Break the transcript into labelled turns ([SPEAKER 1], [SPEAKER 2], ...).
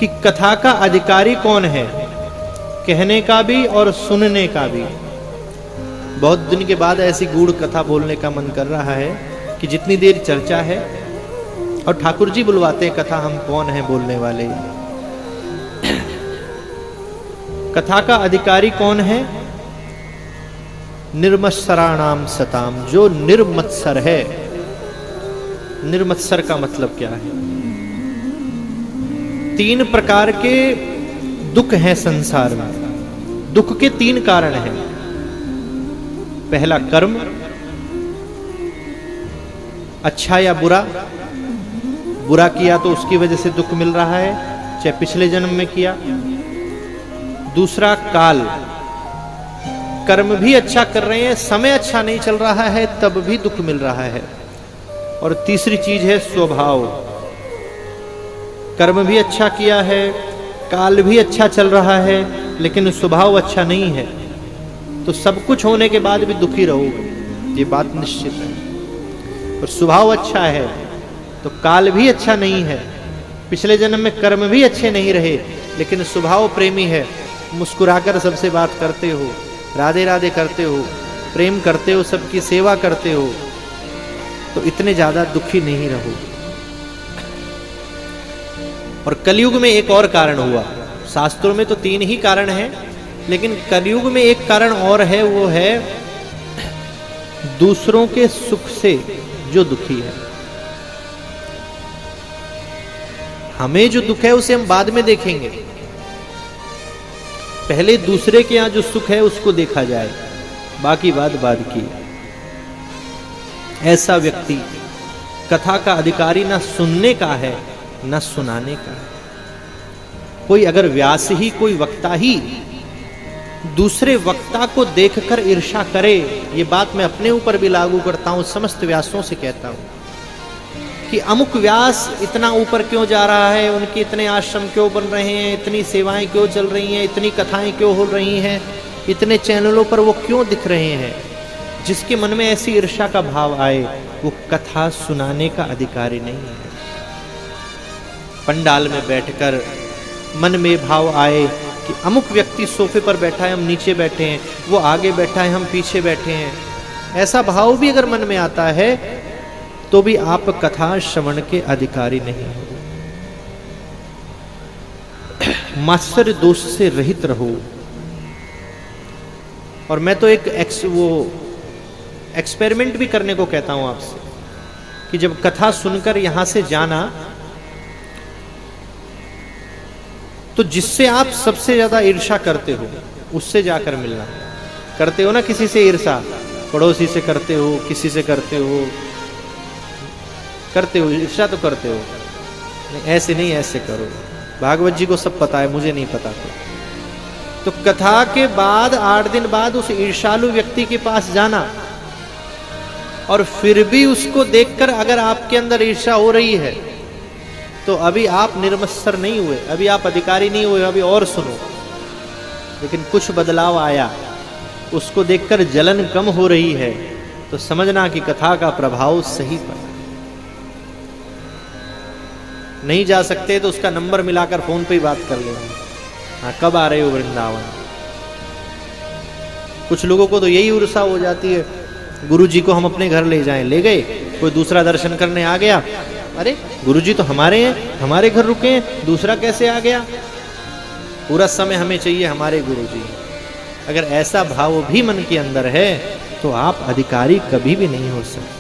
[SPEAKER 1] कि कथा का अधिकारी कौन है, कहने का भी और सुनने का भी। बहुत दिन के बाद ऐसी गूढ़ कथा बोलने का मन कर रहा है कि जितनी देर चर्चा है और ठाकुर जी बुलवाते हैं कथा, हम कौन हैं बोलने वाले। कथा का अधिकारी कौन है? निर्मत्सराणाम सताम, जो निर्मत्सर है। निर्मत्सर का मतलब क्या है? 3 प्रकार के दुख हैं संसार में। दुख के 3 कारण हैं। पहला कर्म, अच्छा या बुरा। बुरा किया तो उसकी वजह से दुख मिल रहा है, चाहे पिछले जन्म में किया। दूसरा काल, कर्म भी अच्छा कर रहे हैं, समय अच्छा नहीं चल रहा है, तब भी दुख मिल रहा है। और तीसरी चीज है स्वभाव। कर्म भी अच्छा किया है, काल भी अच्छा चल रहा है, लेकिन स्वभाव अच्छा नहीं है, तो सब कुछ होने के बाद भी दुखी रहोगे, ये बात निश्चित है। और स्वभाव अच्छा है तो काल भी अच्छा नहीं है, पिछले जन्म में कर्म भी अच्छे नहीं रहे, लेकिन स्वभाव प्रेमी है, मुस्कुराकर सबसे बात करते हो, राधे राधे करते हो, प्रेम करते हो, सबकी सेवा करते हो, तो इतने ज्यादा दुखी नहीं रहो। और कलयुग में एक और कारण हुआ। शास्त्रों में तो 3 ही कारण हैं, लेकिन कलयुग में एक कारण और है, वो है दूसरों के सुख से जो दुखी है। हमें जो दुख है उसे हम बाद में देखेंगे, पहले दूसरे के यहां जो सुख है उसको देखा जाए, बाकी बात बाद की। ऐसा व्यक्ति कथा का अधिकारी ना सुनने का है ना सुनाने का है। कोई अगर व्यास ही, कोई वक्ता ही दूसरे वक्ता को देखकर ईर्ष्या करे, ये बात मैं अपने ऊपर भी लागू करता हूं, समस्त व्यासों से कहता हूं कि अमुक व्यास इतना ऊपर क्यों जा रहा है, उनके इतने आश्रम क्यों बन रहे हैं, इतनी सेवाएं क्यों चल रही हैं, इतनी कथाएं क्यों हो रही हैं, इतने चैनलों पर वो क्यों दिख रहे हैं। जिसके मन में ऐसी ईर्ष्या का भाव आए, वो कथा सुनाने का अधिकारी नहीं है। पंडाल में बैठकर मन में भाव आए कि अमुक व्यक्ति सोफे पर बैठा है, हम नीचे बैठे हैं, वो आगे बैठा है, हम पीछे बैठे हैं, ऐसा भाव भी अगर मन में आता है तो भी आप कथा श्रवण के अधिकारी नहीं हो। मात्सर्य दोष से रहित रहो। और मैं तो एक एक्सपेरिमेंट भी करने को कहता हूं आपसे कि जब कथा सुनकर यहां से जाना, तो जिससे आप सबसे ज्यादा ईर्ष्या करते हो उससे जाकर मिलना। करते हो ना किसी से ईर्ष्या, पड़ोसी से करते हो, किसी से करते हो ईर्ष्या तो करते हो, नहीं ऐसे नहीं, ऐसे करो। भागवत जी को सब पता है, मुझे नहीं पता। तो कथा के बाद 8 दिन बाद उस ईर्ष्यालु व्यक्ति के पास जाना, और फिर भी उसको देखकर अगर आपके अंदर ईर्ष्या हो रही है, तो अभी आप निर्मत्सर नहीं हुए, अभी आप अधिकारी नहीं हुए, अभी और सुनो। लेकिन कुछ बदलाव आया, उसको देखकर जलन कम हो रही है, तो समझना कि कथा का प्रभाव सही पड़ा। नहीं जा सकते तो उसका नंबर मिलाकर फोन पे ही बात कर लेंगे, हाँ कब आ रहे हो वृंदावन। कुछ लोगों को तो यही ईर्ष्या हो जाती है, गुरु जी को हम अपने घर ले जाएं, ले गए, कोई दूसरा दर्शन करने आ गया, अरे गुरु जी तो हमारे हैं, हमारे घर रुके हैं, दूसरा कैसे आ गया। पूरा समय हमें चाहिए हमारे गुरु जी। अगर ऐसा भाव भी मन के अंदर है तो आप अधिकारी कभी भी नहीं हो सकते।